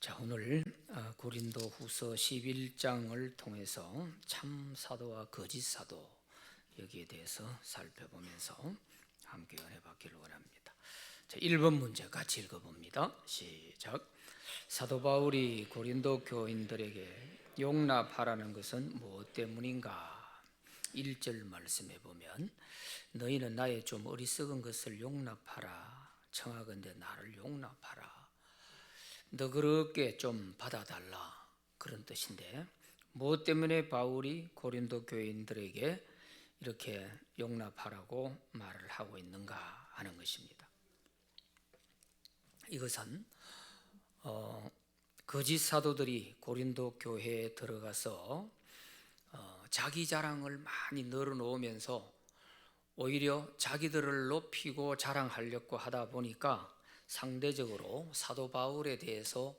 자, 오늘 고린도후서 11장을 통해서 참 사도와 거짓 사도 여기에 대해서 살펴보면서 함께 은혜 받기를 원합니다. 자, 1번 문제 같이 읽어봅니다. 시작. 사도 바울이 고린도 교인들에게 용납하라는 것은 무엇 때문인가? 1절 말씀해 보면 너희는 나의 좀 어리석은 것을 용납하라. 청하건대 나를 용납하라. 너그럽게 좀 받아달라, 그런 뜻인데, 무엇 때문에 바울이 고린도 교인들에게 이렇게 용납하라고 말을 하고 있는가 하는 것입니다. 이것은 거짓 사도들이 고린도 교회에 들어가서 자기 자랑을 많이 늘어놓으면서 오히려 자기들을 높이고 자랑하려고 하다 보니까 상대적으로 사도 바울에 대해서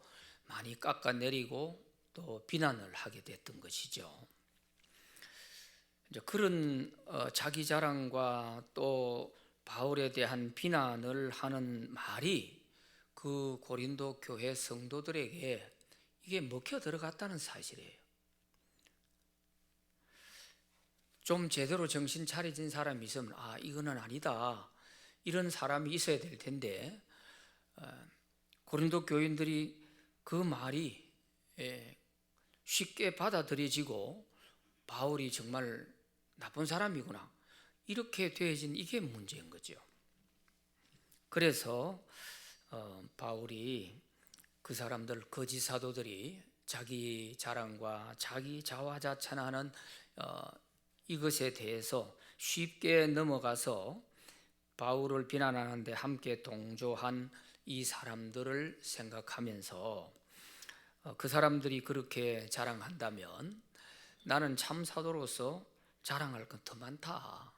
많이 깎아내리고 또 비난을 하게 됐던 것이죠. 이제 그런 자기 자랑과 또 바울에 대한 비난을 하는 말이 그 고린도 교회 성도들에게 이게 먹혀 들어갔다는 사실이에요. 좀 제대로 정신 차려진 사람이 있으면 이거는 아니다, 이런 사람이 있어야 될 텐데, 고린도 교인들이 그 말이 쉽게 받아들여지고 바울이 정말 나쁜 사람이구나, 이렇게 되어진 이게 문제인 거죠. 그래서 바울이 그 사람들, 거짓 사도들이 자기 자랑과 자기 자화자찬하는 이것에 대해서 쉽게 넘어가서 바울을 비난하는데 함께 동조한 이 사람들을 생각하면서 그 사람들이 그렇게 자랑한다면 나는 참 사도로서 자랑할 건 더 많다.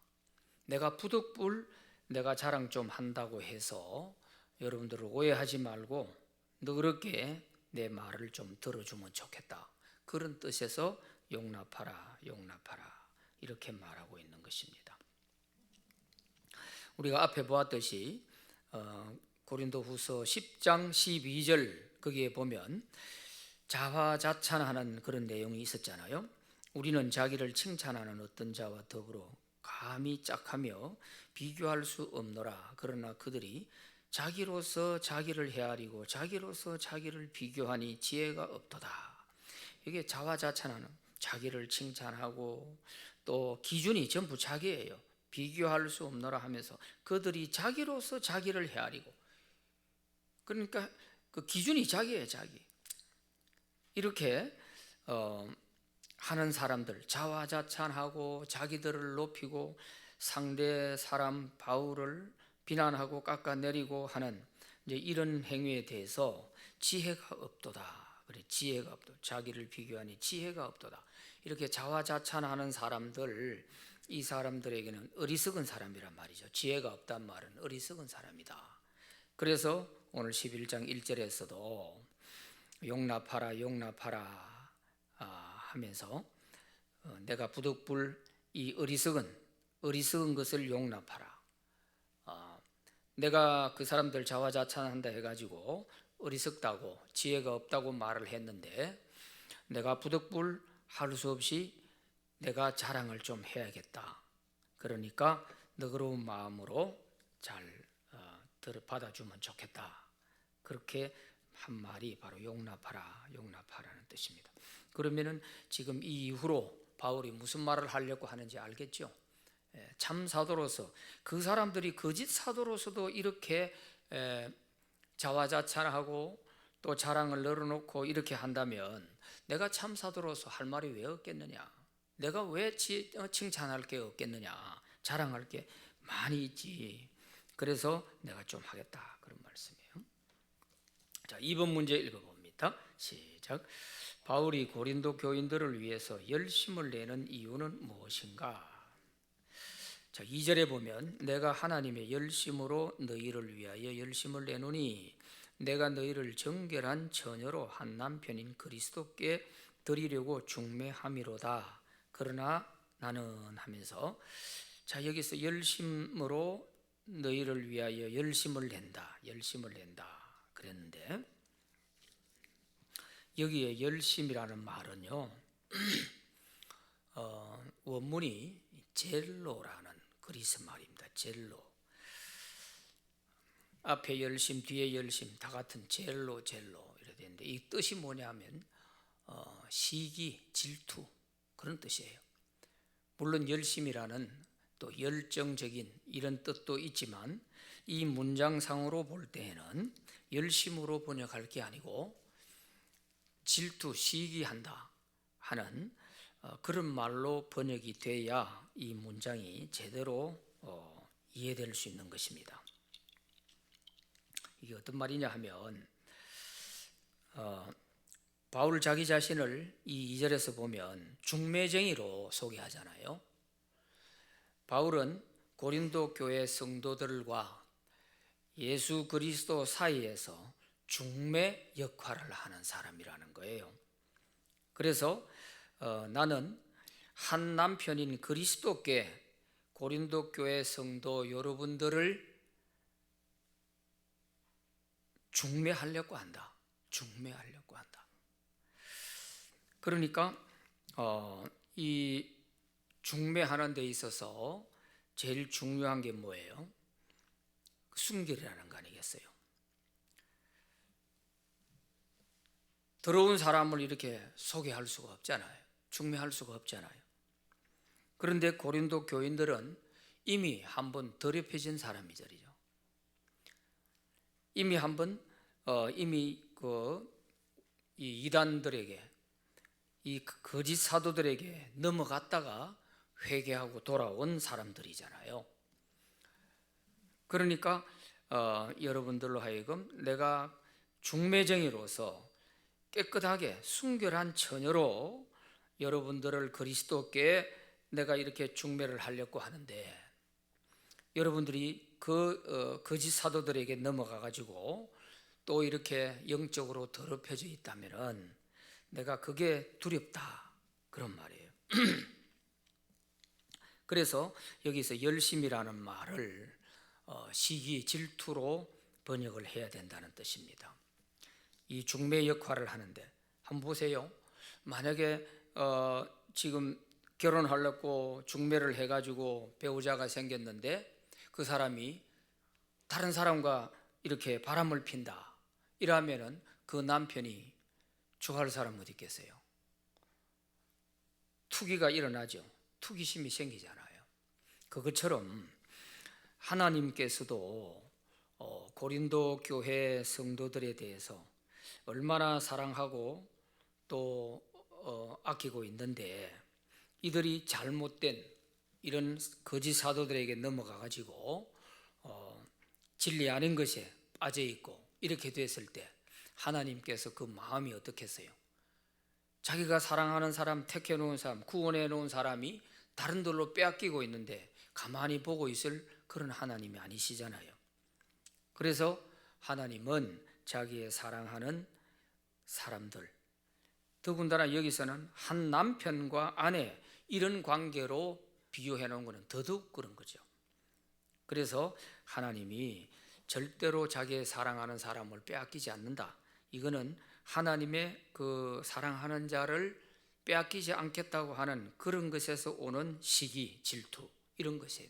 내가 부득불 내가 자랑 좀 한다고 해서 여러분들을 오해하지 말고 너그럽게 내 말을 좀 들어주면 좋겠다, 그런 뜻에서 용납하라, 용납하라, 이렇게 말하고 있는 것입니다. 우리가 앞에 보았듯이 고린도후서 10장 12절 거기에 보면 자화자찬하는 그런 내용이 있었잖아요. 우리는 자기를 칭찬하는 어떤 자와 더불어 감히 짝하며 비교할 수 없노라. 그러나 그들이 자기로서 자기를 헤아리고 자기로서 자기를 비교하니 지혜가 없도다. 이게 자화자찬하는, 자기를 칭찬하고 또 기준이 전부 자기예요. 비교할 수 없노라 하면서 그들이 자기로서 자기를 헤아리고, 그러니까 그 기준이 자기예요, 자기. 이렇게 하는 사람들, 자화자찬하고 자기들을 높이고 상대 사람 바울을 비난하고 깎아내리고 하는 이제 이런 행위에 대해서 지혜가 없도다. 그래, 지혜가 없도다. 자기를 비교하니 지혜가 없도다. 이렇게 자화자찬하는 사람들, 이 사람들에게는 어리석은 사람이란 말이죠. 지혜가 없단 말은 어리석은 사람이다. 그래서 오늘 11장 1절에서도 용납하라, 용납하라 하면서 내가 부득불 이 어리석은 것을 용납하라. 내가 그 사람들 자화자찬한다 해가지고 어리석다고 지혜가 없다고 말을 했는데, 내가 부득불 할 수 없이 내가 자랑을 좀 해야겠다. 그러니까 너그러운 마음으로 잘 받아주면 좋겠다. 그렇게 한 말이 바로 용납하라, 용납하라는 뜻입니다. 그러면은 지금 이 이후로 바울이 무슨 말을 하려고 하는지 알겠죠? 참 사도로서, 그 사람들이 거짓 사도로서도 이렇게 자화자찬하고 또 자랑을 늘어놓고 이렇게 한다면 내가 참 사도로서 할 말이 왜 없겠느냐? 내가 왜 칭찬할 게 없겠느냐? 자랑할 게 많이 있지. 그래서 내가 좀 하겠다, 그런 말씀이에요. 자, 2번 문제 읽어봅니다. 시작. 바울이 고린도 교인들을 위해서 열심을 내는 이유는 무엇인가? 자, 2절에 보면 내가 하나님의 열심으로 너희를 위하여 열심을 내노니 내가 너희를 정결한 처녀로 한 남편인 그리스도께 드리려고 중매함이로다. 그러나 나는 하면서, 자, 여기서 열심으로 너희를 위하여 열심을 낸다, 열심을 낸다 그랬는데, 여기에 열심이라는 말은요, 원문이 젤로라는 그리스 말입니다. 젤로. 앞에 열심, 뒤에 열심 다 같은 젤로 이래 되는데, 이 뜻이 뭐냐면 시기, 질투 그런 뜻이에요. 물론 열심이라는 또 열정적인 이런 뜻도 있지만, 이 문장상으로 볼 때에는 열심으로 번역할 게 아니고 질투, 시기한다 하는 그런 말로 번역이 돼야 이 문장이 제대로 이해될 수 있는 것입니다. 이게 어떤 말이냐 하면, 바울 자기 자신을 이 2절에서 보면 중매쟁이로 소개하잖아요. 바울은 고린도 교회 성도들과 예수 그리스도 사이에서 중매 역할을 하는 사람이라는 거예요. 그래서 나는 한 남편인 그리스도께 고린도 교회 성도 여러분들을 중매하려고 한다. 중매하려고 한다. 그러니까 이 중매하는 데 있어서 제일 중요한 게 뭐예요? 순결이라는 거 아니겠어요? 더러운 사람을 이렇게 소개할 수가 없잖아요. 중매할 수가 없잖아요. 그런데 고린도 교인들은 이미 한번 더럽혀진 사람이죠. 이미 한번 이 이단들에게, 이 거짓 사도들에게 넘어갔다가 회개하고 돌아온 사람들이잖아요. 그러니까 여러분들로 하여금 내가 중매쟁이로서 깨끗하게 순결한 처녀로 여러분들을 그리스도께 내가 이렇게 중매를 하려고 하는데, 여러분들이 거짓 사도들에게 넘어가 가지고 또 이렇게 영적으로 더럽혀져 있다면은 내가 그게 두렵다, 그런 말이에요. 그래서 여기서 열심이라는 말을 시기, 질투로 번역을 해야 된다는 뜻입니다. 이 중매 역할을 하는데, 한번 보세요. 만약에 지금 결혼하려고 중매를 해가지고 배우자가 생겼는데 그 사람이 다른 사람과 이렇게 바람을 핀다, 이러면은 그 남편이 좋아할 사람 어디 있겠어요? 투기가 일어나죠. 투기심이 생기잖아요. 그것처럼 하나님께서도 고린도 교회 성도들에 대해서 얼마나 사랑하고 또 아끼고 있는데, 이들이 잘못된 이런 거짓 사도들에게 넘어가 가지고 진리 아닌 것에 빠져 있고 이렇게 됐을 때 하나님께서 그 마음이 어떻겠어요? 자기가 사랑하는 사람, 택해 놓은 사람, 구원해 놓은 사람이 다른 들로 빼앗기고 있는데 가만히 보고 있을 그런 하나님이 아니시잖아요. 그래서 하나님은 자기의 사랑하는 사람들, 더군다나 여기서는 한 남편과 아내 이런 관계로 비교해 놓은 것은 더더욱 그런 거죠. 그래서 하나님이 절대로 자기의 사랑하는 사람을 빼앗기지 않는다. 이거는 하나님의 그 사랑하는 자를 빼앗기지 않겠다고 하는 그런 것에서 오는 시기, 질투, 이런 것에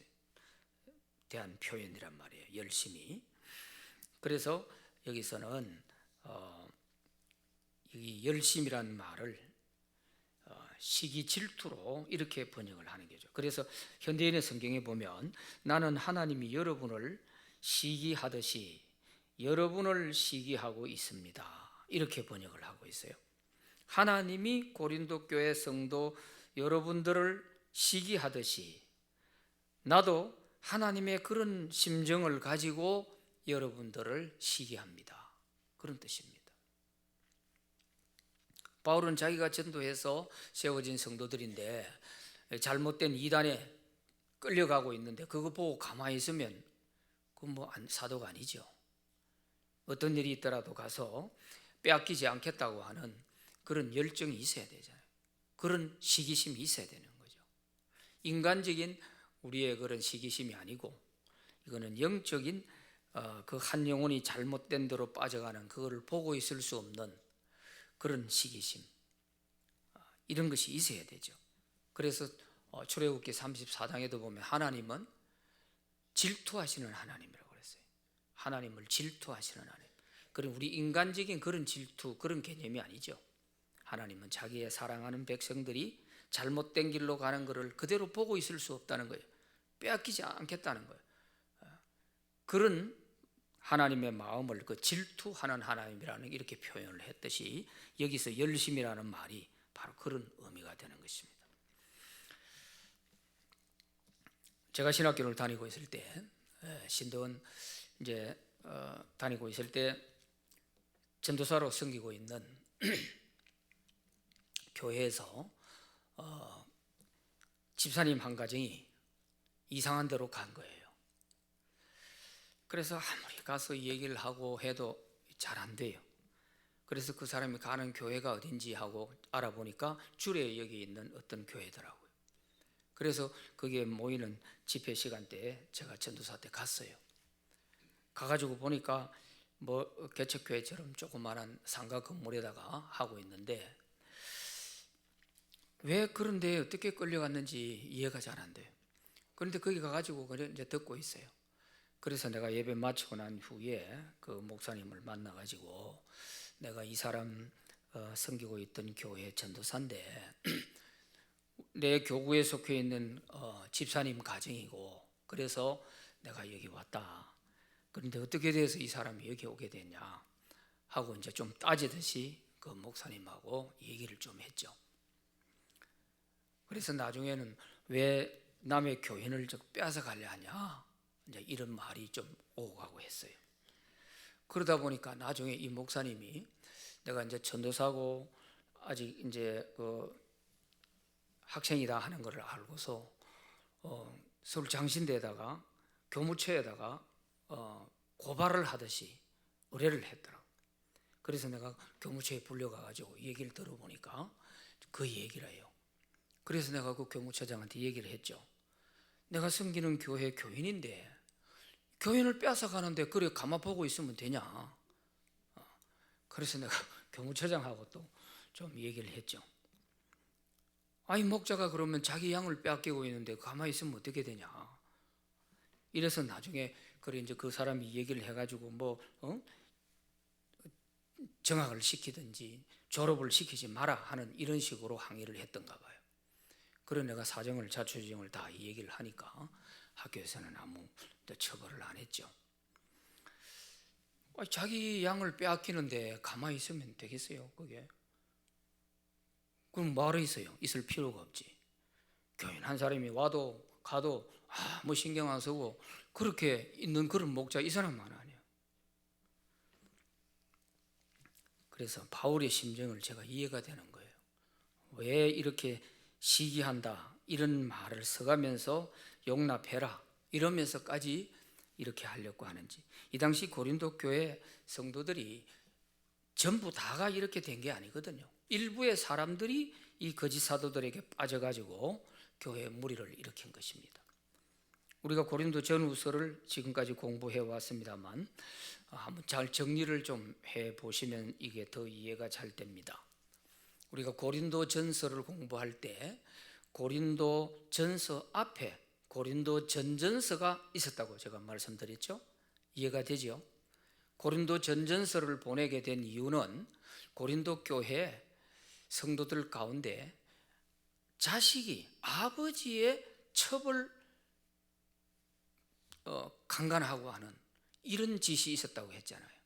대한 표현이란 말이에요. 열심히. 그래서 여기서는 이 열심이라는 말을 시기, 질투로 이렇게 번역을 하는 거죠. 그래서 현대인의 성경에 보면 나는 하나님이 여러분을 시기하듯이 여러분을 시기하고 있습니다, 이렇게 번역을 하고 있어요. 하나님이 고린도 교회 성도 여러분들을 시기하듯이 나도 하나님의 그런 심정을 가지고 여러분들을 시기합니다, 그런 뜻입니다. 바울은 자기가 전도해서 세워진 성도들인데 잘못된 이단에 끌려가고 있는데 그거 보고 가만히 있으면 그건 뭐 사도가 아니죠. 어떤 일이 있더라도 가서 빼앗기지 않겠다고 하는 그런 열정이 있어야 되잖아요. 그런 시기심이 있어야 되는 거죠. 인간적인 우리의 그런 시기심이 아니고, 이거는 영적인 그 한 영혼이 잘못된 대로 빠져가는 그거를 보고 있을 수 없는 그런 시기심, 이런 것이 있어야 되죠. 그래서 출애굽기 34장에도 보면 하나님은 질투하시는 하나님이라고 그랬어요. 하나님을 질투하시는 하나님. 그럼 우리 인간적인 그런 질투, 그런 개념이 아니죠. 하나님은 자기의 사랑하는 백성들이 잘못된 길로 가는 것을 그대로 보고 있을 수 없다는 거예요. 빼앗기지 않겠다는 거예요. 그런 하나님의 마음을 그 질투하는 하나님이라는 이렇게 표현을 했듯이 여기서 열심이라는 말이 바로 그런 의미가 되는 것입니다. 제가 신학교를 다니고 있을 때, 신대원 이제 다니고 있을 때 전도사로 섬기고 있는 교회에서 집사님 한 가정이 이상한 데로 간 거예요. 그래서 아무리 가서 얘기를 하고 해도 잘 안 돼요. 그래서 그 사람이 가는 교회가 어딘지 하고 알아보니까 주례역에 있는 어떤 교회더라고요. 그래서 거기에 모이는 집회 시간대에 제가 전도사 때 갔어요. 가가지고 보니까 뭐 개척교회처럼 조그마한 상가 건물에다가 하고 있는데 왜 그런데 어떻게 끌려갔는지 이해가 잘 안 돼요. 그런데 거기 가가지고 이제 듣고 있어요. 그래서 내가 예배 마치고 난 후에 그 목사님을 만나가지고 내가 이 사람 섬기고 있던 교회 전도사인데 내 교구에 속해 있는 집사님 가정이고 그래서 내가 여기 왔다. 그런데 어떻게 돼서 이 사람이 여기 오게 됐냐 하고 이제 좀 따지듯이 그 목사님하고 얘기를 좀 했죠. 그래서 나중에는 왜 남의 교인을 빼앗아 가려 하냐 이제 이런 말이 좀 오고 가고 했어요. 그러다 보니까 나중에 이 목사님이 내가 이제 전도사고 아직 이제 그 학생이다 하는 것을 알고서 서울 장신대에다가 교무처에다가 고발을 하듯이 의뢰를 했더라고. 그래서 내가 교무처에 불려가가지고 얘기를 들어보니까 그 얘기를 해요. 그래서 내가 그 교무처장한테 얘기를 했죠. 내가 섬기는 교회 교인인데 교인을 뺏어가는데 그래 가만 보고 있으면 되냐. 그래서 내가 교무처장하고 또 좀 얘기를 했죠. 아니 목자가 그러면 자기 양을 빼앗기고 있는데 가만히 있으면 어떻게 되냐. 이래서 나중에 그래 이제 그 사람이 얘기를 해가지고 뭐 정학을 시키든지 졸업을 시키지 마라 하는 이런 식으로 항의를 했던가 봐요. 그래 내가 사정을 자초지종을 다 얘기를 하니까 학교에서는 아무 처벌을 안 했죠. 자기 양을 빼앗기는데 가만히 있으면 되겠어요 그게? 그럼 뭐하러 있어요? 있을 필요가 없지. 교인 한 사람이 와도 가도 뭐 신경 안 쓰고 그렇게 있는 그런 목자 이 사람만 아니에요. 그래서 바울의 심정을 제가 이해가 되는 거예요. 왜 이렇게 시기한다 이런 말을 써가면서 용납해라 이러면서까지 이렇게 하려고 하는지. 이 당시 고린도 교회 성도들이 전부 다가 이렇게 된 게 아니거든요. 일부의 사람들이 이 거짓 사도들에게 빠져가지고 교회에 무리를 일으킨 것입니다. 우리가 고린도 전후서를 지금까지 공부해 왔습니다만 한번 잘 정리를 좀 해보시면 이게 더 이해가 잘 됩니다. 우리가 고린도 전서를 공부할 때 고린도 전서 앞에 고린도 전전서가 있었다고 제가 말씀드렸죠. 이해가 되죠? 고린도 전전서를 보내게 된 이유는 고린도 교회 성도들 가운데 자식이 아버지의 첩을 강간하고 하는 이런 짓이 있었다고 했잖아요.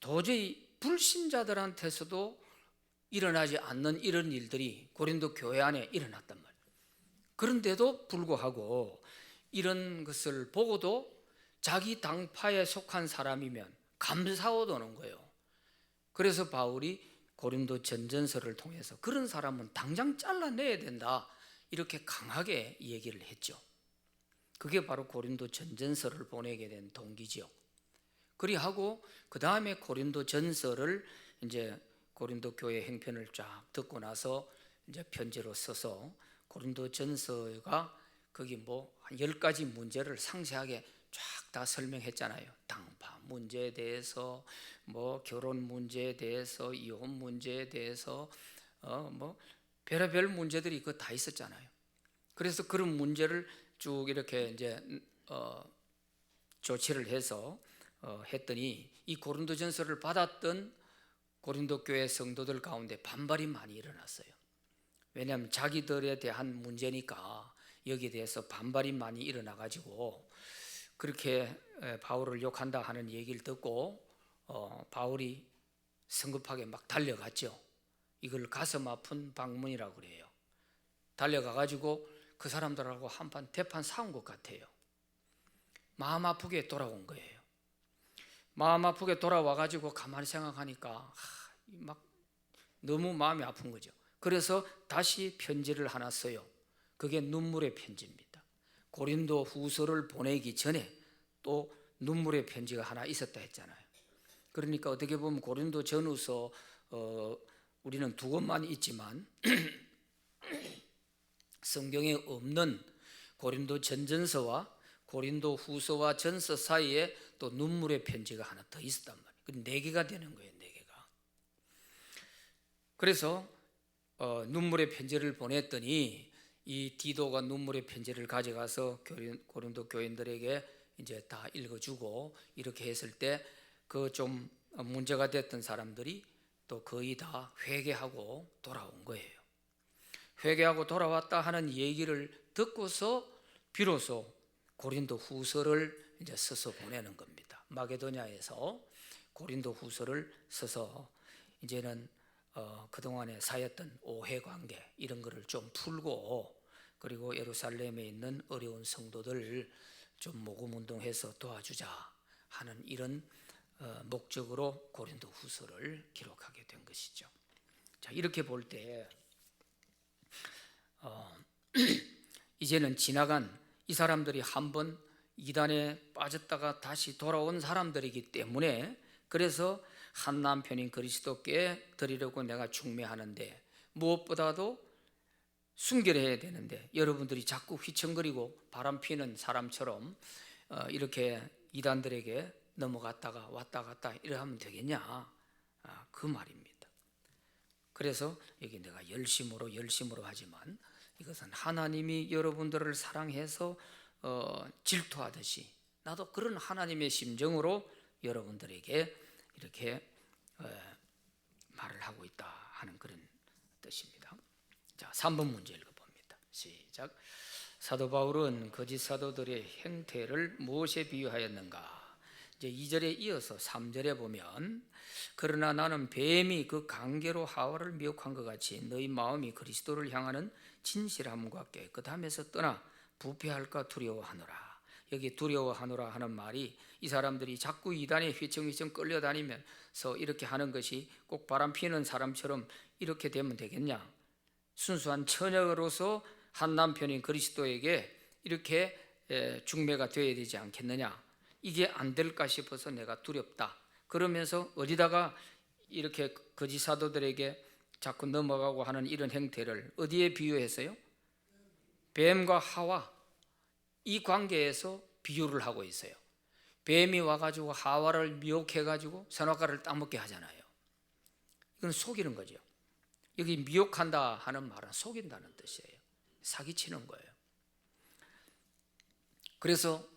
도저히 불신자들한테서도 일어나지 않는 이런 일들이 고린도 교회 안에 일어났단 말이에요. 그런데도 불구하고 이런 것을 보고도 자기 당파에 속한 사람이면 감사하도는 거예요. 그래서 바울이 고린도 전전서를 통해서 그런 사람은 당장 잘라내야 된다 이렇게 강하게 얘기를 했죠. 그게 바로 고린도 전전서를 보내게 된 동기죠. 그리하고 그 다음에 고린도 전서를 이제 고린도 교회 행편을 쫙 듣고 나서 이제 편지로 써서 고린도 전서가 거기 뭐 한 10가지 문제를 상세하게 쫙 다 설명했잖아요. 당파 문제에 대해서, 뭐 결혼 문제에 대해서, 이혼 문제에 대해서, 뭐 별의별 문제들이 그 다 있었잖아요. 그래서 그런 문제를 쭉 이렇게 이제 조치를 해서 했더니 이 고린도전서를 받았던 고린도 교회 성도들 가운데 반발이 많이 일어났어요. 왜냐하면 자기들에 대한 문제니까 여기에 대해서 반발이 많이 일어나 가지고 그렇게 바울을 욕한다 하는 얘기를 듣고 바울이 성급하게 막 달려갔죠. 이걸 가슴 아픈 방문이라고 그래요. 달려가 가지고 그 사람들하고 한판 대판 싸운 것 같아요. 마음 아프게 돌아온 거예요. 마음 아프게 돌아와 가지고 가만히 생각하니까 막 너무 마음이 아픈 거죠. 그래서 다시 편지를 하나 써요. 그게 눈물의 편지입니다. 고린도 후서를 보내기 전에 또 눈물의 편지가 하나 있었다 했잖아요. 그러니까 어떻게 보면 고린도 전후서 우리는 두 권만 있지만 성경에 없는 고린도 전전서와 고린도 후서와 전서 사이에 또 눈물의 편지가 하나 더 있었단 말이에요. 그 4개가 되는 거예요. 4개가. 그래서 눈물의 편지를 보냈더니 이 디도가 눈물의 편지를 가져가서 고린도 교인들에게 이제 다 읽어주고 이렇게 했을 때 그 좀 문제가 됐던 사람들이 또 거의 다 회개하고 돌아온 거예요. 회개하고 돌아왔다 하는 얘기를 듣고서 비로소 고린도 후서를 이제 써서 보내는 겁니다. 마게도냐에서 고린도 후서를 써서 이제는 그동안에 쌓였던 오해 관계 이런 거를 좀 풀고, 그리고 예루살렘에 있는 어려운 성도들을 좀 모금 운동해서 도와주자 하는 이런 목적으로 고린도 후서를 기록하게 된 것이죠. 자, 이렇게 볼 때 이제는 지나간 이 사람들이 한번 이단에 빠졌다가 다시 돌아온 사람들이기 때문에, 그래서 한 남편인 그리스도께 드리려고 내가 중매하는데 무엇보다도 순결해야 되는데 여러분들이 자꾸 휘청거리고 바람피는 사람처럼 이렇게 이단들에게 넘어갔다가 왔다 갔다 이래 하면 되겠냐, 그 말입니다. 그래서 여기 내가 열심으로 하지만 이것은 하나님이 여러분들을 사랑해서 질투하듯이 나도 그런 하나님의 심정으로 여러분들에게 이렇게 말을 하고 있다 하는 그런 뜻입니다. 자, 3번 문제 읽어봅니다. 시작. 사도 바울은 거짓 사도들의 행태를 무엇에 비유하였는가? 이제 2절에 이어서 3절에 보면, 그러나 나는 뱀이 그 관계로 하와를 미혹한 것 같이 너희 마음이 그리스도를 향하는 진실함과 깨끗함에서 떠나 부패할까 두려워하노라. 여기 두려워하노라 하는 말이 이 사람들이 자꾸 이단에 휘청휘청 끌려다니면서 이렇게 하는 것이 꼭 바람 피는 사람처럼 이렇게 되면 되겠냐? 순수한 처녀로서 한 남편인 그리스도에게 이렇게 중매가 되어야 되지 않겠느냐? 이게 안 될까 싶어서 내가 두렵다. 그러면서 어디다가 이렇게 거짓 사도들에게 자꾸 넘어가고 하는 이런 행태를 어디에 비유했어요? 뱀과 하와, 이 관계에서 비유를 하고 있어요. 뱀이 와가지고 하와를 미혹해가지고 선악과를 따먹게 하잖아요. 이건 속이는 거죠. 여기 미혹한다 하는 말은 속인다는 뜻이에요. 사기치는 거예요. 그래서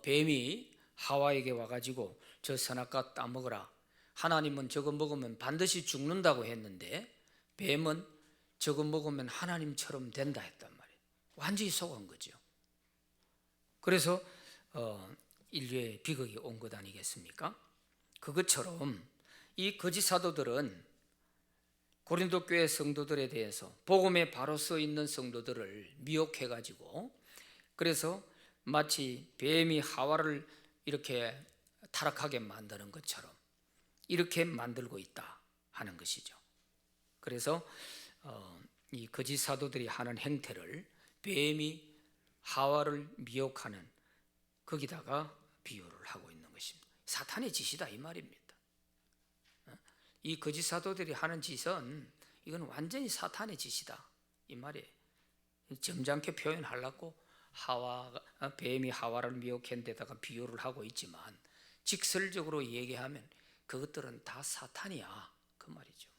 뱀이 하와에게 와가지고 저 선악과 따먹으라, 하나님은 저거 먹으면 반드시 죽는다고 했는데 뱀은 저거 먹으면 하나님처럼 된다 했단 말이에요. 완전히 속은 거죠. 그래서 인류의 비극이 온 것 아니겠습니까? 그것처럼 이 거짓 사도들은 고린도 교회 성도들에 대해서 복음에 바로 써 있는 성도들을 미혹해가지고, 그래서 마치 뱀이 하와를 이렇게 타락하게 만드는 것처럼 이렇게 만들고 있다 하는 것이죠. 그래서 이 거짓 사도들이 하는 행태를 뱀이 하와를 미혹하는 거기다가 비유를 하고 있는 것입니다. 사탄의 짓이다 이 말입니다. 이 거짓 사도들이 하는 짓은 이건 완전히 사탄의 짓이다 이 말이에요. 점잖게 표현하려고 뱀이 하와를 미혹한 데다가 비유를 하고 있지만 직설적으로 얘기하면 그것들은 다 사탄이야 그 말이죠.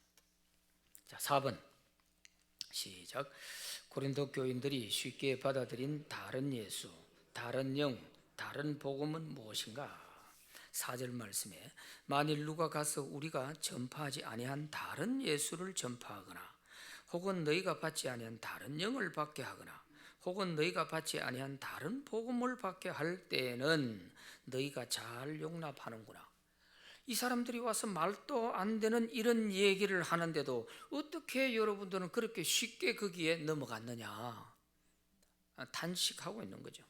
자, 4번 시작. 고린도 교인들이 쉽게 받아들인 다른 예수, 다른 영, 다른 복음은 무엇인가? 4절 말씀에 만일 누가 가서 우리가 전파하지 아니한 다른 예수를 전파하거나 혹은 너희가 받지 아니한 다른 영을 받게 하거나 혹은 너희가 받지 아니한 다른 복음을 받게 할 때에는 너희가 잘 용납하는구나. 이 사람들이 와서 말도 안 되는 이런 얘기를 하는데도 어떻게 여러분들은 그렇게 쉽게 거기에 넘어갔느냐 탄식하고 있는 거죠.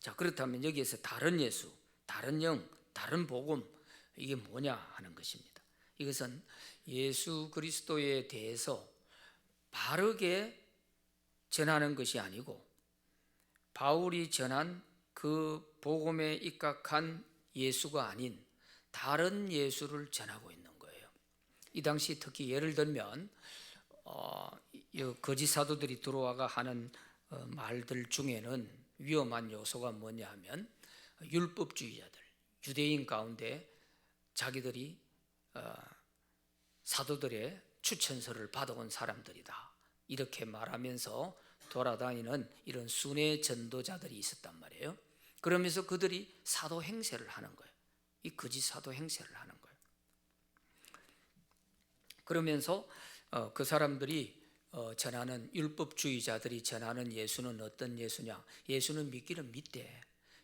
자, 그렇다면 여기에서 다른 예수, 다른 영, 다른 복음 이게 뭐냐 하는 것입니다. 이것은 예수 그리스도에 대해서 바르게 전하는 것이 아니고 바울이 전한 그 복음에 입각한 예수가 아닌 다른 예수를 전하고 있는 거예요. 이 당시 특히 예를 들면 거짓 사도들이 들어와가 하는 말들 중에는 위험한 요소가 뭐냐 하면 율법주의자들, 유대인 가운데 자기들이 사도들의 추천서를 받아온 사람들이다 이렇게 말하면서 돌아다니는 이런 순회 전도자들이 있었단 말이에요. 그러면서 그들이 사도 행세를 하는 거예요. 이 거짓 사도 행세를 하는 거예요. 그러면서 그 사람들이 전하는 율법주의자들이 전하는 예수는 어떤 예수냐? 예수는 믿기는 믿되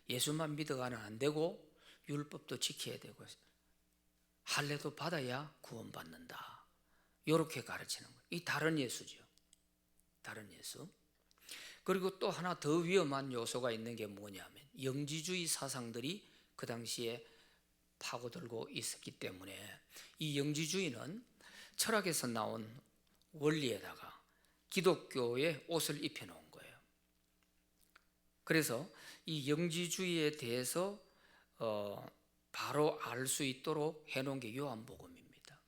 예수만 믿어가는 안 되고 율법도 지켜야 되고 할례도 받아야 구원받는다. 이렇게 가르치는 거예요. 이 다른 예수죠. 다른 예수. 그리고 또 하나 더 위험한 요소가 있는 게 뭐냐면 영지주의 사상들이 그 당시에 파고들고 있었기 때문에 이 영지주의는 철학에서 나온 원리에다가 기독교의 옷을 입혀놓은 거예요. 그래서 이 영지주의에 대해서 바로 알 수 있도록 해놓은 게 요한복음입니다.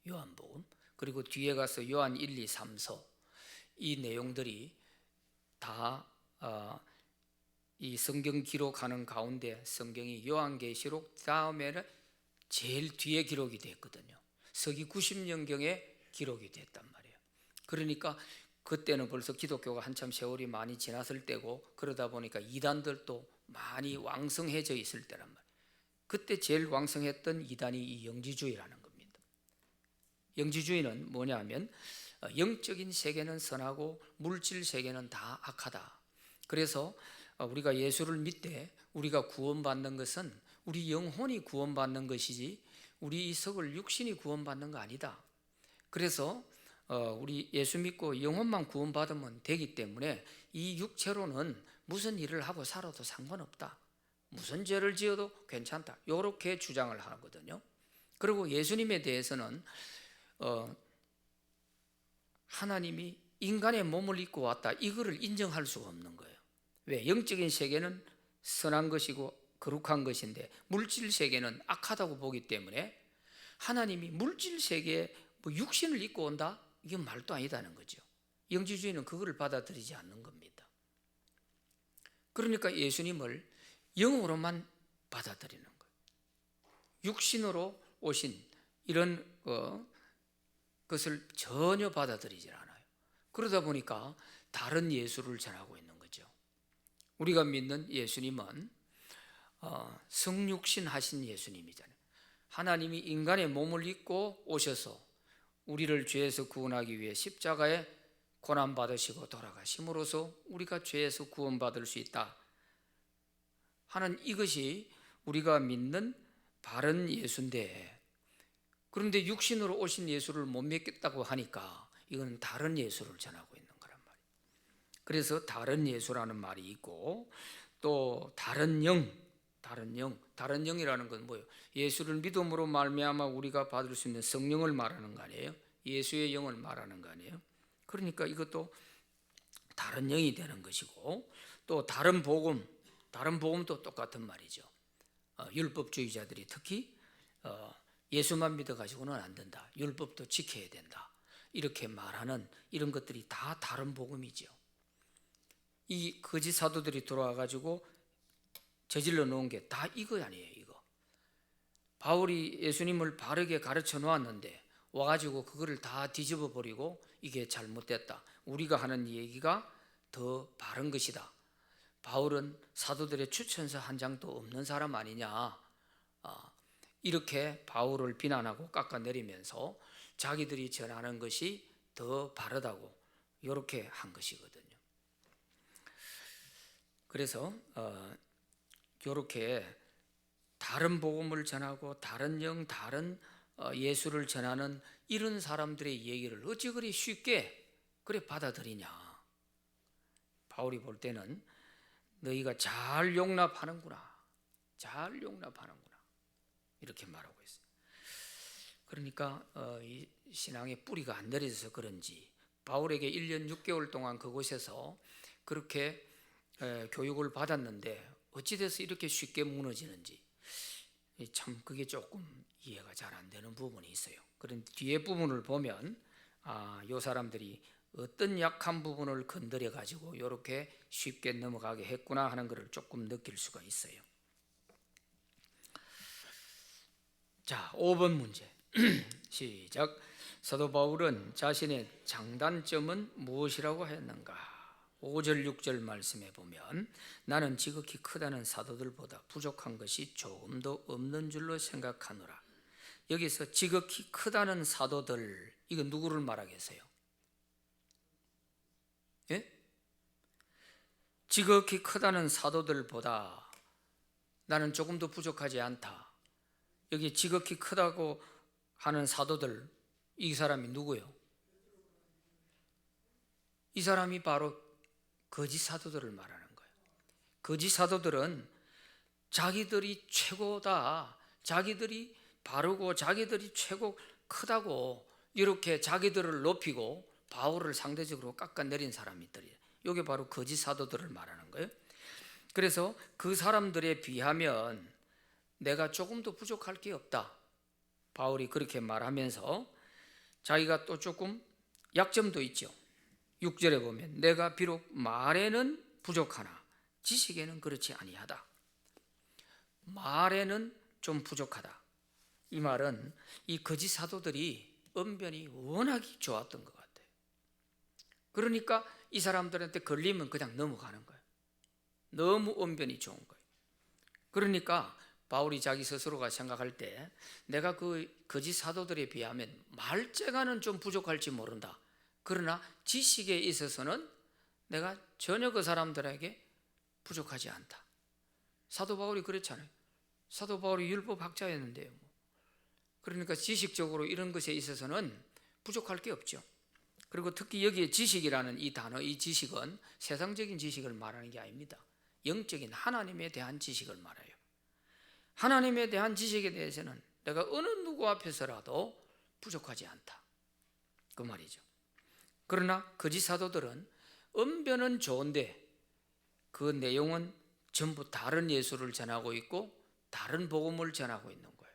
요한복음. 그리고 뒤에 가서 요한 1, 2, 3, 4 이 내용들이 다 이 성경 기록하는 가운데 성경이 요한계시록 다음에는 제일 뒤에 기록이 됐거든요. 서기 90년경에 기록이 됐단 말이에요. 그러니까 그때는 벌써 기독교가 한참 세월이 많이 지났을 때고 그러다 보니까 이단들도 많이 왕성해져 있을 때란 말이에요. 그때 제일 왕성했던 이단이 이 영지주의라는 겁니다. 영지주의는 뭐냐면 영적인 세계는 선하고 물질 세계는 다 악하다. 그래서 우리가 예수를 믿되 우리가 구원받는 것은 우리 영혼이 구원받는 것이지 우리 이 썩을 육신이 구원받는 거 아니다. 그래서 우리 예수 믿고 영혼만 구원받으면 되기 때문에 이 육체로는 무슨 일을 하고 살아도 상관없다. 무슨 죄를 지어도 괜찮다. 이렇게 주장을 하거든요. 그리고 예수님에 대해서는 하나님이 인간의 몸을 입고 왔다. 이거를 인정할 수가 없는 거예요. 왜? 영적인 세계는 선한 것이고 거룩한 것인데 물질 세계는 악하다고 보기 때문에 하나님이 물질 세계에 육신을 입고 온다? 이건 말도 아니다는 거죠. 영지주의는 그거를 받아들이지 않는 겁니다. 그러니까 예수님을 영으로만 받아들이는 거예요. 육신으로 오신 이런 것을 전혀 받아들이질 않아요. 그러다 보니까 다른 예수를 전하고 있는 거죠. 우리가 믿는 예수님은 성육신 하신 예수님이잖아요. 하나님이 인간의 몸을 입고 오셔서 우리를 죄에서 구원하기 위해 십자가에 고난받으시고 돌아가심으로써 우리가 죄에서 구원받을 수 있다 하는 이것이 우리가 믿는 바른 예수인데, 그런데 육신으로 오신 예수를 못 믿겠다고 하니까 이건 다른 예수를 전하고 있는 거란 말이에요. 그래서 다른 예수라는 말이 있고 또 다른 영이라는 건 뭐예요? 예수를 믿음으로 말미암아 우리가 받을 수 있는 성령을 말하는 거 아니에요? 예수의 영을 말하는 거 아니에요? 그러니까 이것도 다른 영이 되는 것이고, 또 다른 복음도 똑같은 말이죠. 율법주의자들이 특히 예수만 믿어가지고는 안 된다. 율법도 지켜야 된다. 이렇게 말하는 이런 것들이 다 다른 복음이죠. 이 거짓 사도들이 들어와 가지고 저질러 놓은 게 다 이거 아니에요. 이거 바울이 예수님을 바르게 가르쳐 놓았는데 와가지고 그거를 다 뒤집어 버리고 이게 잘못됐다, 우리가 하는 얘기가 더 바른 것이다, 바울은 사도들의 추천서 한 장도 없는 사람 아니냐, 이렇게 바울을 비난하고 깎아내리면서 자기들이 전하는 것이 더 바르다고 이렇게 한 것이거든요. 그래서 이렇게 다른 복음을 전하고 다른 영, 다른 예수를 전하는 이런 사람들의 얘기를 어찌 그리 쉽게 그래 받아들이냐. 바울이 볼 때는 너희가 잘 용납하는구나, 잘 용납하는구나, 이렇게 말하고 있어요. 그러니까 이 신앙의 뿌리가 안 내려져서 그런지 바울에게 1년 6개월 동안 그곳에서 그렇게 교육을 받았는데 어찌 돼서 이렇게 쉽게 무너지는지 참 그게 조금 이해가 잘 안 되는 부분이 있어요. 그런 뒤에 부분을 보면 이 사람들이 어떤 약한 부분을 건드려 가지고 이렇게 쉽게 넘어가게 했구나 하는 것을 조금 느낄 수가 있어요. 자, 5번 문제 시작. 사도 바울은 자신의 장단점은 무엇이라고 하였는가? 5절 6절 말씀에 보면 나는 지극히 크다는 사도들보다 부족한 것이 조금도 없는 줄로 생각하노라. 여기서 지극히 크다는 사도들, 이거 누구를 말하겠어요? 예? 지극히 크다는 사도들보다 나는 조금도 부족하지 않다. 여기 지극히 크다고 하는 사도들, 이 사람이 누구예요? 이 사람이 바로 거짓 사도들을 말하는 거예요. 거짓 사도들은 자기들이 최고다, 자기들이 바르고 자기들이 최고 크다고 이렇게 자기들을 높이고 바울을 상대적으로 깎아내린 사람들이에요. 이게 바로 거짓 사도들을 말하는 거예요. 그래서 그 사람들에 비하면 내가 조금도 부족할 게 없다, 바울이 그렇게 말하면서 자기가 또 조금 약점도 있죠. 6절에 보면 내가 비록 말에는 부족하나 지식에는 그렇지 아니하다. 말에는 좀 부족하다, 이 말은 이 거짓 사도들이 언변이 워낙 좋았던 것 같아요. 그러니까 이 사람들한테 걸리면 그냥 넘어가는 거예요. 너무 언변이 좋은 거예요. 그러니까 바울이 자기 스스로가 생각할 때 내가 그 거짓 사도들에 비하면 말재가는 좀 부족할지 모른다, 그러나 지식에 있어서는 내가 전혀 그 사람들에게 부족하지 않다. 사도 바울이 그랬잖아요. 사도 바울이 율법 학자였는데요. 그러니까 지식적으로 이런 것에 있어서는 부족할 게 없죠. 그리고 특히 여기에 지식이라는 이 단어, 이 지식은 세상적인 지식을 말하는 게 아닙니다. 영적인 하나님에 대한 지식을 말해요. 하나님에 대한 지식에 대해서는 내가 어느 누구 앞에서라도 부족하지 않다, 그 말이죠. 그러나 거짓 사도들은 언변은 좋은데 그 내용은 전부 다른 예수를 전하고 있고 다른 복음을 전하고 있는 거예요.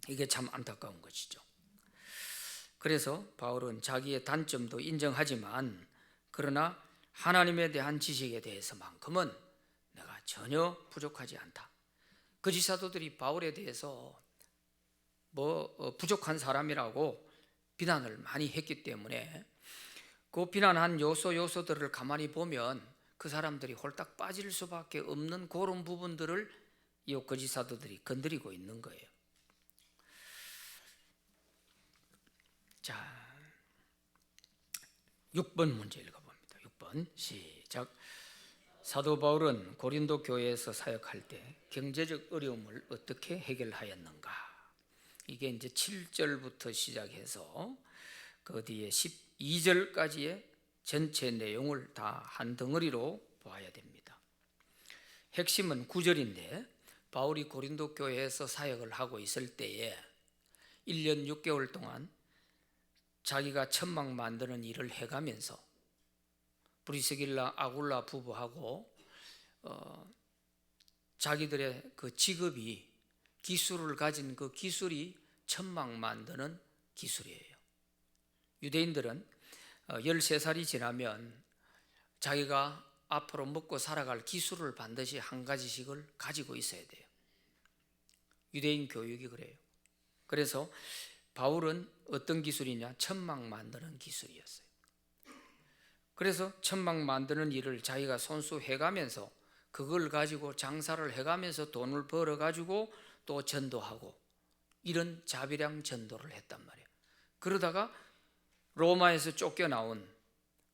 이게 참 안타까운 것이죠. 그래서 바울은 자기의 단점도 인정하지만 그러나 하나님에 대한 지식에 대해서만큼은 내가 전혀 부족하지 않다. 거짓 사도들이 바울에 대해서 부족한 사람이라고 비난을 많이 했기 때문에 그 비난한 요소들을 가만히 보면 그 사람들이 홀딱 빠질 수밖에 없는 그런 부분들을 이 거짓 사도들이 건드리고 있는 거예요. 자, 6번 문제 읽어봅니다. 6번 시작. 사도 바울은 고린도 교회에서 사역할 때 경제적 어려움을 어떻게 해결하였는가? 이게 이제 7절부터 시작해서 그 뒤에 12절까지의 전체 내용을 다 한 덩어리로 보아야 됩니다. 핵심은 9절인데 바울이 고린도 교회에서 사역을 하고 있을 때에 1년 6개월 동안 자기가 천막 만드는 일을 해가면서 브리스길라 아굴라 부부하고 자기들의 그 직업이 기술을 가진 그 기술이 천막 만드는 기술이에요. 유대인들은 13살이 지나면 자기가 앞으로 먹고 살아갈 기술을 반드시 한 가지씩을 가지고 있어야 돼요. 유대인 교육이 그래요. 그래서 바울은 어떤 기술이냐? 천막 만드는 기술이었어요. 그래서 천막 만드는 일을 자기가 손수 해가면서 그걸 가지고 장사를 해가면서 돈을 벌어 가지고 또 전도하고 이런 자비량 전도를 했단 말이에요. 그러다가 로마에서 쫓겨나온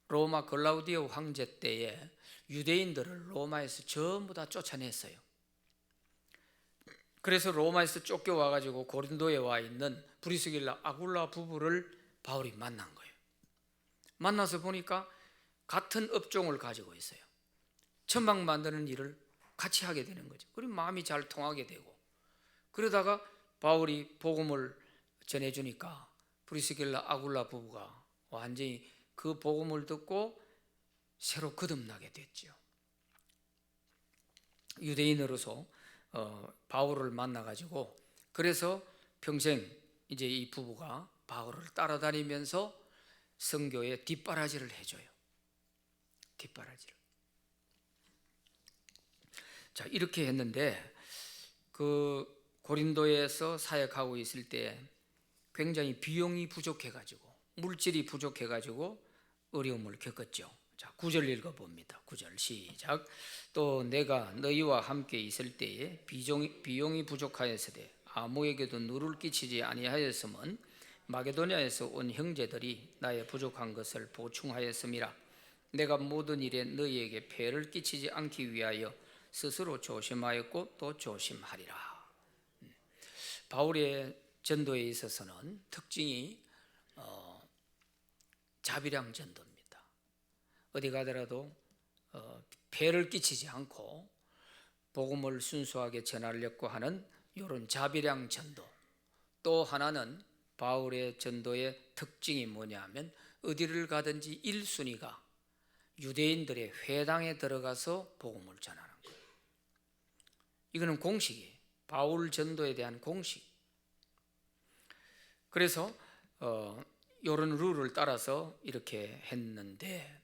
로마 글라우디오 황제 때에 유대인들을 로마에서 전부 다 쫓아냈어요. 그래서 로마에서 쫓겨와 가지고 고린도에 와 있는 브리스길라 아굴라 부부를 바울이 만난 거예요. 만나서 보니까 같은 업종을 가지고 있어요. 천막 만드는 일을 같이 하게 되는 거죠. 그리고 마음이 잘 통하게 되고, 그러다가 바울이 복음을 전해주니까 브리스길라 아굴라 부부가 완전히 그 복음을 듣고 새로 거듭나게 됐죠. 유대인으로서 바울을 만나가지고, 그래서 평생 이제 이 부부가 바울을 따라다니면서 선교에 뒷바라지를 해줘요. 뒷바라지를. 자, 이렇게 했는데 그 고린도에서 사역하고 있을 때 굉장히 비용이 부족해가지고, 물질이 부족해가지고 어려움을 겪었죠. 자, 9절 읽어봅니다. 9절 시작. 또 내가 너희와 함께 있을 때에 비용이 부족하였으되 아무에게도 누를 끼치지 아니하였음은 마게도냐에서 온 형제들이 나의 부족한 것을 보충하였음이라. 내가 모든 일에 너희에게 폐를 끼치지 않기 위하여 스스로 조심하였고 또 조심하리라. 바울의 전도에 있어서는 특징이 자비량 전도입니다. 어디 가더라도 폐를 끼치지 않고 복음을 순수하게 전하려고 하는 이런 자비량 전도. 또 하나는 바울의 전도의 특징이 뭐냐면 어디를 가든지 1순위가 유대인들의 회당에 들어가서 복음을 전하는 거예요. 이거는 공식이에요. 바울 전도에 대한 공식. 그래서 이런 룰을 따라서 이렇게 했는데,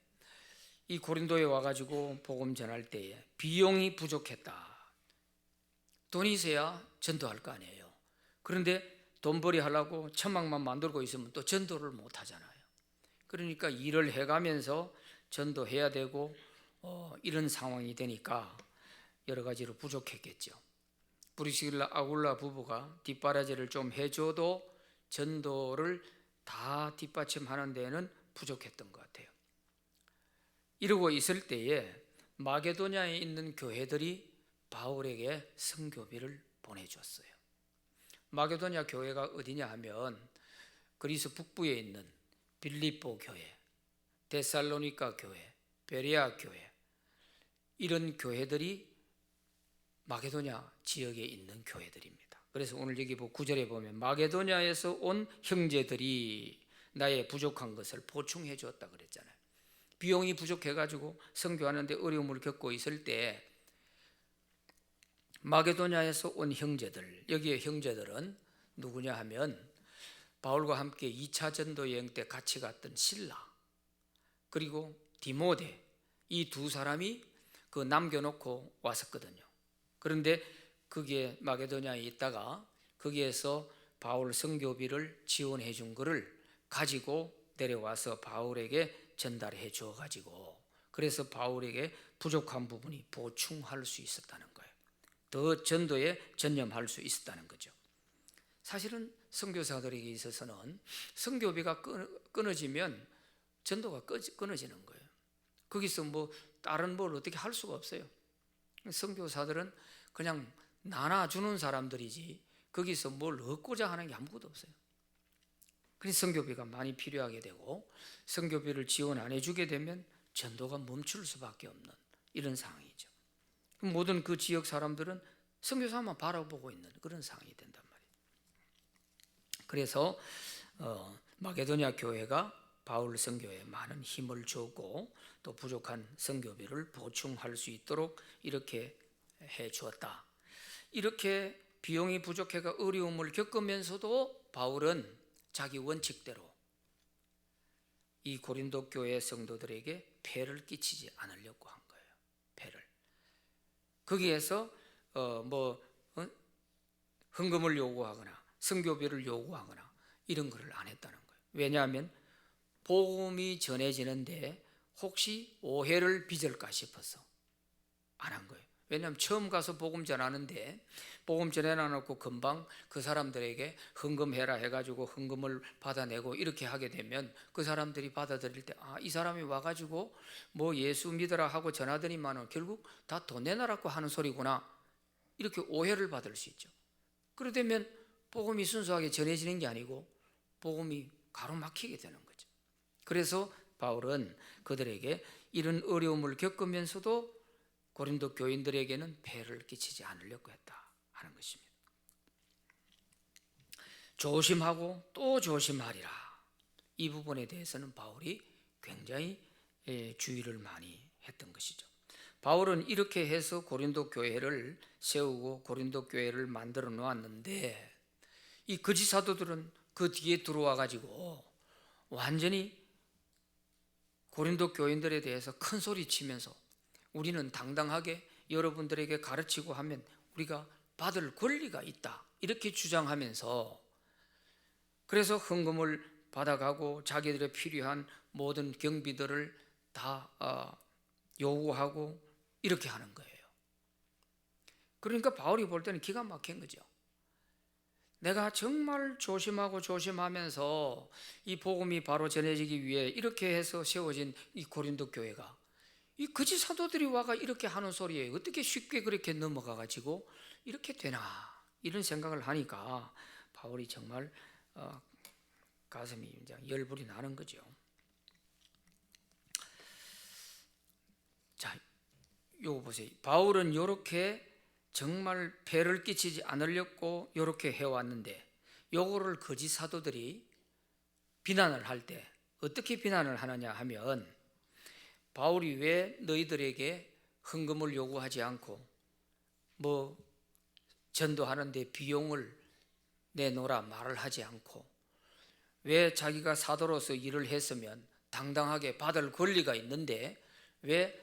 이 고린도에 와가지고 복음 전할 때에 비용이 부족했다. 돈이 있어야 전도할 거 아니에요. 그런데 돈벌이 하려고 천막만 만들고 있으면 또 전도를 못 하잖아요. 그러니까 일을 해가면서 전도해야 되고 이런 상황이 되니까 여러 가지로 부족했겠죠. 브리스길라 아굴라 부부가 뒷바라지를 좀 해줘도 전도를 다 뒷받침하는 데는 부족했던 것 같아요. 이러고 있을 때에 마게도냐에 있는 교회들이 바울에게 선교비를 보내줬어요. 마게도냐 교회가 어디냐 하면 그리스 북부에 있는 빌립보 교회, 데살로니가 교회, 베레아 교회, 이런 교회들이 마게도냐 지역에 있는 교회들입니다. 그래서 오늘 여기 9절에 보면 마게도냐에서 온 형제들이 나의 부족한 것을 보충해 주었다 그랬잖아요. 비용이 부족해가지고 선교하는데 어려움을 겪고 있을 때 마게도냐에서 온 형제들, 여기에 형제들은 누구냐 하면 바울과 함께 2차 전도 여행 때 같이 갔던 실라, 그리고 디모데, 이 두 사람이 그 남겨놓고 왔었거든요. 그런데 그게 마게도냐에 있다가 거기에서 바울 선교비를 지원해 준 것을 가지고 내려와서 바울에게 전달해 줘 가지고, 그래서 바울에게 부족한 부분이 보충할 수 있었다는 거예요. 더 전도에 전념할 수 있었다는 거죠. 사실은 선교사들에게 있어서는 선교비가 끊어지면 전도가 끊어지는 거예요. 거기서 뭐 다른 뭘 어떻게 할 수가 없어요. 선교사들은 그냥 나눠주는 사람들이지 거기서 뭘 얻고자 하는 게 아무것도 없어요. 그래서 선교비가 많이 필요하게 되고, 선교비를 지원 안 해주게 되면 전도가 멈출 수밖에 없는 이런 상황이죠. 모든 그 지역 사람들은 선교사만 바라보고 있는 그런 상황이 된단 말이에요. 그래서 마게도냐 교회가 바울 선교에 많은 힘을 주었고 또 부족한 선교비를 보충할 수 있도록 이렇게 해 주었다. 이렇게 비용이 부족해가 어려움을 겪으면서도 바울은 자기 원칙대로 이 고린도 교회 성도들에게 폐를 끼치지 않으려고 한 거예요. 폐를. 거기에서 헌금을 요구하거나 선교비를 요구하거나 이런 것을 안 했다는 거예요. 왜냐하면 복음이 전해지는데 혹시 오해를 빚을까 싶어서 안 한 거예요. 왜냐하면 처음 가서 복음 전하는데 복음 전해놔놓고 금방 그 사람들에게 헌금해라 해가지고 헌금을 받아내고 이렇게 하게 되면 그 사람들이 받아들일 때 이 사람이 와가지고 뭐 예수 믿으라 하고 전하더니만은 결국 다 돈 내놔라고 하는 소리구나, 이렇게 오해를 받을 수 있죠. 그러다면 복음이 순수하게 전해지는 게 아니고 복음이 가로막히게 되는 거죠. 그래서 바울은 그들에게 이런 어려움을 겪으면서도 고린도 교인들에게는 폐를 끼치지 않으려고 했다 하는 것입니다. 조심하고 또 조심하리라. 이 부분에 대해서는 바울이 굉장히 주의를 많이 했던 것이죠. 바울은 이렇게 해서 고린도 교회를 세우고 고린도 교회를 만들어 놓았는데 이 거짓 사도들은 그 뒤에 들어와 가지고 완전히 고린도 교인들에 대해서 큰 소리 치면서 우리는 당당하게 여러분들에게 가르치고 하면 우리가 받을 권리가 있다, 이렇게 주장하면서 그래서 헌금을 받아가고 자기들의 필요한 모든 경비들을 다 요구하고 이렇게 하는 거예요. 그러니까 바울이 볼 때는 기가 막힌 거죠. 내가 정말 조심하고 조심하면서 이 복음이 바로 전해지기 위해 이렇게 해서 세워진 이 고린도 교회가 이 거짓 사도들이 와가 이렇게 하는 소리에 어떻게 쉽게 그렇게 넘어가 가지고 이렇게 되나, 이런 생각을 하니까 바울이 정말 가슴이 이제 열불이 나는 거죠. 자, 요거 보세요. 바울은 이렇게 정말 폐를 끼치지 않으려고 이렇게 해왔는데 요거를 거짓 사도들이 비난을 할 때 어떻게 비난을 하느냐 하면, 바울이 왜 너희들에게 헌금을 요구하지 않고 뭐 전도하는데 비용을 내놓으라 말을 하지 않고 왜 자기가 사도로서 일을 했으면 당당하게 받을 권리가 있는데 왜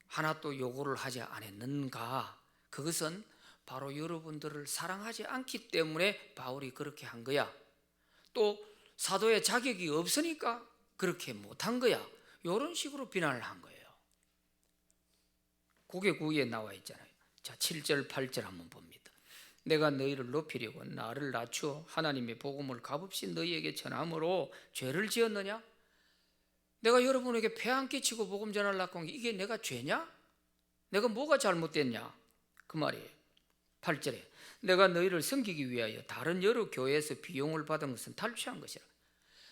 하나도 요구를 하지 않았는가? 그것은 바로 여러분들을 사랑하지 않기 때문에 바울이 그렇게 한 거야. 또 사도의 자격이 없으니까 그렇게 못한 거야. 이런 식으로 비난을 한 거예요. 그게 거기에 나와 있잖아요. 자, 7절 8절 한번 봅니다. 내가 너희를 높이려고 나를 낮추어 하나님의 복음을 값없이 너희에게 전함으로 죄를 지었느냐? 내가 여러분에게 폐 안 끼치고 복음 전하려고 한 게 이게 내가 죄냐? 내가 뭐가 잘못됐냐? 그 말이에요. 8절에 내가 너희를 섬기기 위하여 다른 여러 교회에서 비용을 받은 것은 탈취한 것이라.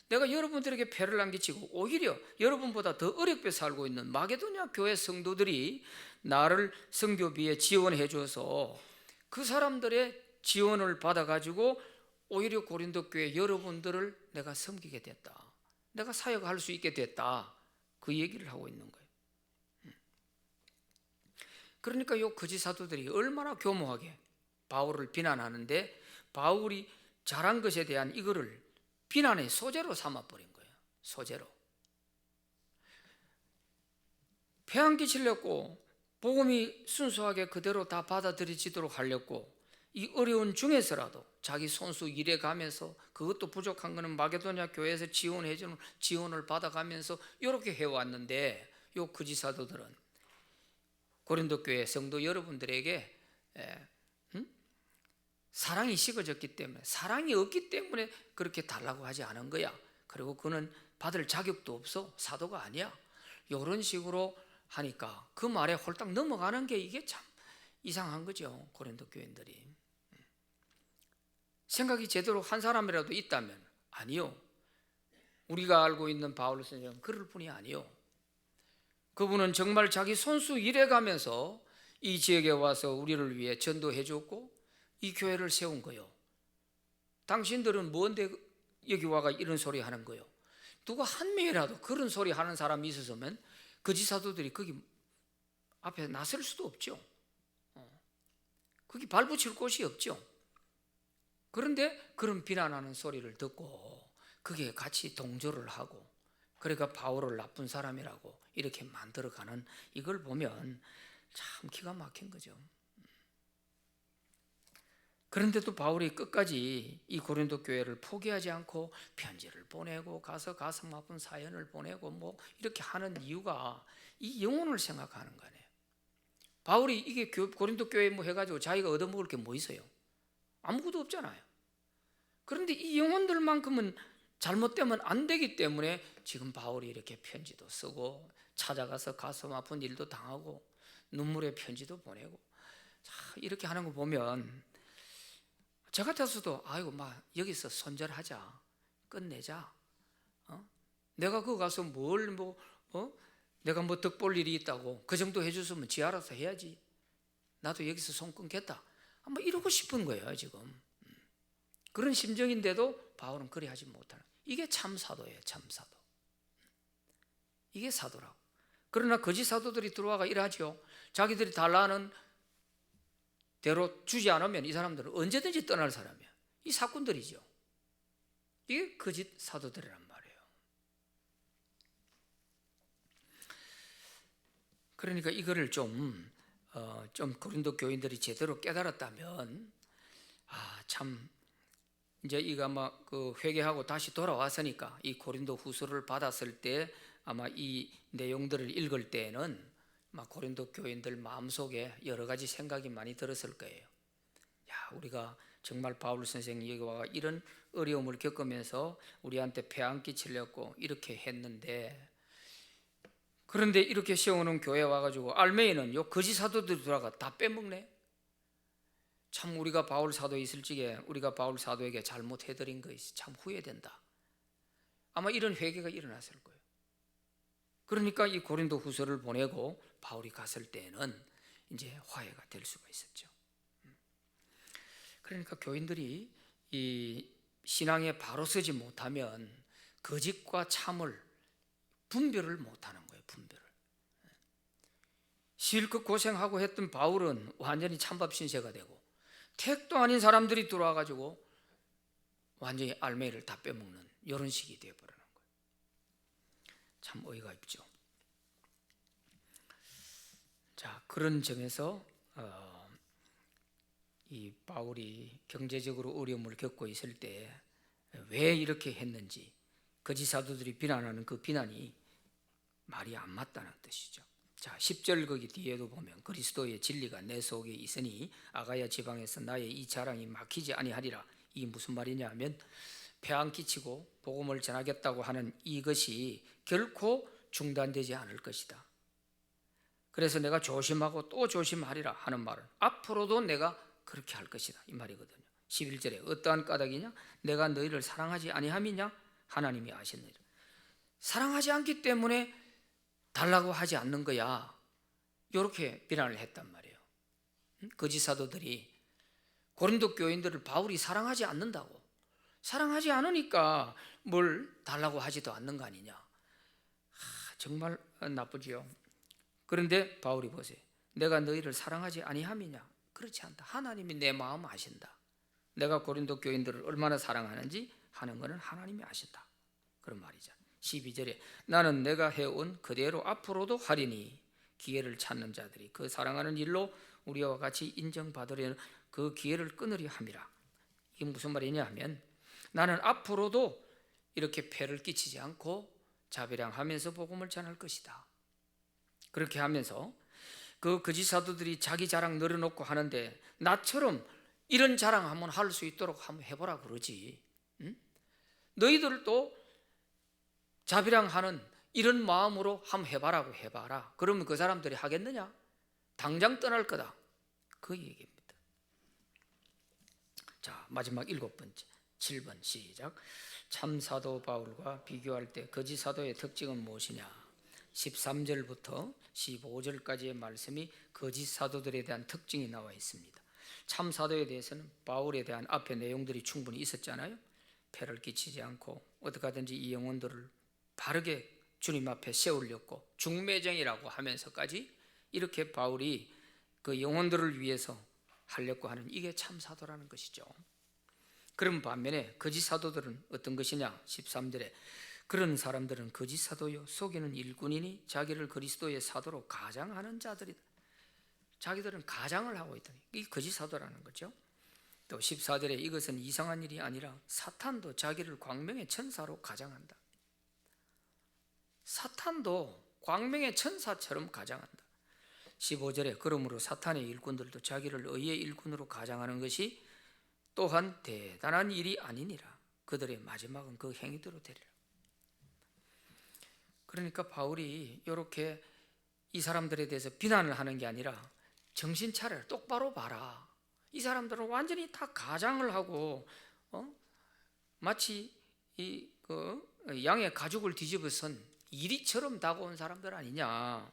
내가 여러분들에게 폐를 안 끼치고 오히려 여러분보다 더 어렵게 살고 있는 마게도냐 교회 성도들이 나를 선교비에 지원해 줘서 그 사람들의 지원을 받아가지고 오히려 고린도 교회 여러분들을 내가 섬기게 됐다, 내가 사역할 수 있게 됐다, 그 얘기를 하고 있는 거예요. 그러니까 이 거짓 사도들이 얼마나 교모하게 바울을 비난하는데 바울이 잘한 것에 대한 이거를 비난의 소재로 삼아버린 거예요. 소재로. 폐 안 끼치려고 복음이 순수하게 그대로 다 받아들여지도록 하려고 이 어려운 중에서라도 자기 손수 일해 가면서 그것도 부족한 거는 마게도냐 교회에서 지원해주는 지원을 받아가면서 이렇게 해왔는데 요 거짓 사도들은 고린도 교회 성도 여러분들에게 사랑이 식어졌기 때문에, 사랑이 없기 때문에 그렇게 달라고 하지 않은 거야. 그리고 그는 받을 자격도 없어, 사도가 아니야. 이런 식으로 하니까 그 말에 홀딱 넘어가는 게 이게 참 이상한 거죠. 고린도 교인들이 생각이 제대로 한 사람이라도 있다면, 아니요, 우리가 알고 있는 바울 선생은 그럴 뿐이 아니요, 그분은 정말 자기 손수 일해가면서 이 지역에 와서 우리를 위해 전도해 줬고 이 교회를 세운 거요. 당신들은 뭔데 여기 와가 이런 소리 하는 거요? 누가 한 명이라도 그런 소리 하는 사람이 있었으면 거짓 사도들이 거기 앞에 나설 수도 없죠. 거기 발붙일 곳이 없죠. 그런데 그런 비난하는 소리를 듣고 그게 같이 동조를 하고 그러니까 바울을 나쁜 사람이라고 이렇게 만들어가는 이걸 보면 참 기가 막힌 거죠. 그런데도 바울이 끝까지 이 고린도 교회를 포기하지 않고 편지를 보내고 가서 가슴 아픈 사연을 보내고 뭐 이렇게 하는 이유가 이 영혼을 생각하는 거네요. 바울이 이게 고린도 교회 뭐 해가지고 자기가 얻어먹을 게 뭐 있어요? 아무것도 없잖아요. 그런데 이 영혼들만큼은 잘못되면 안 되기 때문에 지금 바울이 이렇게 편지도 쓰고 찾아가서 가슴 아픈 일도 당하고 눈물의 편지도 보내고 자, 이렇게 하는 거 보면 저 같아서도 아이고 막 여기서 손절하자, 끝내자. 내가 그 가서 내가 뭐 덕 볼 일이 있다고 그 정도 해줬으면 지 알아서 해야지. 나도 여기서 손 끊겠다. 뭐 이러고 싶은 거예요 지금. 그런 심정인데도 바울은 그리 하지 못하는. 이게 참 사도예요, 참 사도. 이게 사도라고. 그러나 거짓 사도들이 들어와가 이러하죠. 자기들이 달라는 대로 주지 않으면 이 사람들은 언제든지 떠날 사람이야. 이 사꾼들이죠. 이게 거짓 사도들이란 말이에요. 그러니까 이거를 좀 고린도 교인들이 제대로 깨달았다면 참 이제 이거 아마 그 회개하고 다시 돌아왔으니까 이 고린도 후서를 받았을 때 아마 이 내용들을 읽을 때에는 막 고린도 교인들 마음속에 여러 가지 생각이 많이 들었을 거예요. 야, 우리가 정말 바울 선생이 여기 와가 이런 어려움을 겪으면서 우리한테 폐 안 끼치려고 이렇게 했는데, 그런데 이렇게 세우는 교회 와가지고 알메이는 요 거짓 사도들이 들어가 다 빼먹네. 참 우리가 바울 사도에 있을 적에 우리가 바울 사도에게 잘못해드린 것이 참 후회된다. 아마 이런 회개가 일어났을 거예요. 그러니까 이 고린도 후서를 보내고 바울이 갔을 때에는 이제 화해가 될 수가 있었죠. 그러니까 교인들이 이 신앙에 바로 서지 못하면 거짓과 참을 분별을 못하는 거예요. 분별을. 실컷 고생하고 했던 바울은 완전히 찬밥 신세가 되고 택도 아닌 사람들이 들어와가지고 완전히 알매를 다 빼먹는 이런 식이 되어버리는 거예요. 참 어이가 없죠. 자, 그런 점에서 이 바울이 경제적으로 어려움을 겪고 있을 때 왜 이렇게 했는지 거짓 사도들이 비난하는 그 비난이 말이 안 맞다는 뜻이죠. 자, 10절 거기 뒤에도 보면 그리스도의 진리가 내 속에 있으니 아가야 지방에서 나의 이 자랑이 막히지 아니하리라. 이게 무슨 말이냐 하면 폐 안 끼치고 복음을 전하겠다고 하는 이것이 결코 중단되지 않을 것이다. 그래서 내가 조심하고 또 조심하리라 하는 말은 앞으로도 내가 그렇게 할 것이다 이 말이거든요. 11절에 어떠한 까닭이냐? 내가 너희를 사랑하지 아니함이냐? 하나님이 아시느니라. 사랑하지 않기 때문에 달라고 하지 않는 거야. 이렇게 비난을 했단 말이에요. 거짓 사도들이 고린도 교인들을 바울이 사랑하지 않는다고, 사랑하지 않으니까 뭘 달라고 하지도 않는 거 아니냐. 정말 나쁘지요. 그런데 바울이 보세요. 내가 너희를 사랑하지 아니함이냐? 그렇지 않다. 하나님이 내 마음 아신다. 내가 고린도 교인들을 얼마나 사랑하는지 하는 것은 하나님이 아신다. 그런 말이죠. 12절에 나는 내가 해온 그대로 앞으로도 하리니 기회를 찾는 자들이 그 사랑하는 일로 우리와 같이 인정받으려는 그 기회를 끊으려 함이라. 이게 무슨 말이냐 하면 나는 앞으로도 이렇게 폐를 끼치지 않고 자비량하면서 복음을 전할 것이다. 그렇게 하면서 그 거짓 사도들이 자기 자랑 늘어놓고 하는데 나처럼 이런 자랑 한번 할 수 있도록 한번 해보라 그러지. 응? 너희들도 자비량하는 이런 마음으로 한번 해봐라고 해봐라. 그러면 그 사람들이 하겠느냐? 당장 떠날 거다. 그 얘기입니다. 자, 마지막 7번째 7번 시작. 참사도 바울과 비교할 때 거짓 사도의 특징은 무엇이냐? 13절부터 15절까지의 말씀이 거짓 사도들에 대한 특징이 나와 있습니다. 참 사도에 대해서는 바울에 대한 앞에 내용들이 충분히 있었잖아요. 폐를 끼치지 않고 어떻게 하든지 이 영혼들을 바르게 주님 앞에 세우려고 중매정이라고 하면서까지 이렇게 바울이 그 영혼들을 위해서 하려고 하는 이게 참 사도라는 것이죠. 그런 반면에 거짓 사도들은 어떤 것이냐? 13절에 그런 사람들은 거짓 사도요 속이는 일꾼이니 자기를 그리스도의 사도로 가장하는 자들이다. 자기들은 가장을 하고 있다니 이 거짓 사도라는 거죠. 또 14절에 이것은 이상한 일이 아니라 사탄도 자기를 광명의 천사로 가장한다. 사탄도 광명의 천사처럼 가장한다. 15절에 그러므로 사탄의 일꾼들도 자기를 의의 일꾼으로 가장하는 것이 또한 대단한 일이 아니니라. 그들의 마지막은 그 행위대로 되리라. 그러니까 바울이 이렇게 이 사람들에 대해서 비난을 하는 게 아니라 정신 차려 똑바로 봐라. 이 사람들은 완전히 다 가장을 하고 마치 양의 가죽을 뒤집어선 이리처럼 다가온 사람들 아니냐.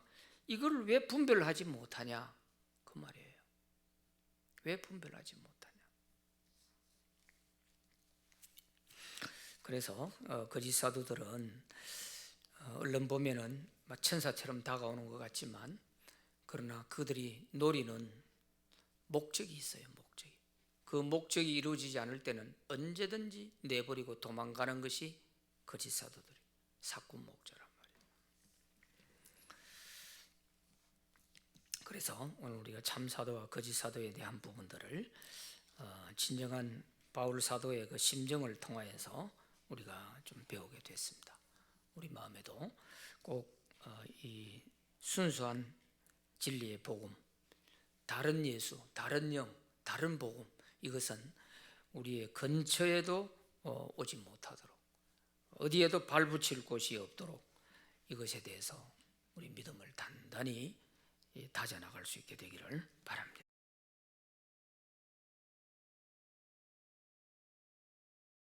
이걸 왜 분별하지 못하냐 그 말이에요. 왜 분별하지 못하냐. 그래서 거짓 사도들은 얼른 보면은 천사처럼 다가오는 것 같지만 그러나 그들이 노리는 목적이 있어요. 목적이. 그 목적이 이루어지지 않을 때는 언제든지 내버리고 도망가는 것이 거짓 사도들의 사꾼 목자란 말이에요. 그래서 오늘 우리가 참 사도와 거짓 사도에 대한 부분들을 진정한 바울 사도의 그 심정을 통하여서 우리가 좀 배우게 됐습니다. 우리 마음에도 꼭 이 순수한 진리의 복음, 다른 예수, 다른 영, 다른 복음 이것은 우리의 근처에도 오지 못하도록 어디에도 발붙일 곳이 없도록 이것에 대해서 우리 믿음을 단단히 다져나갈 수 있게 되기를 바랍니다.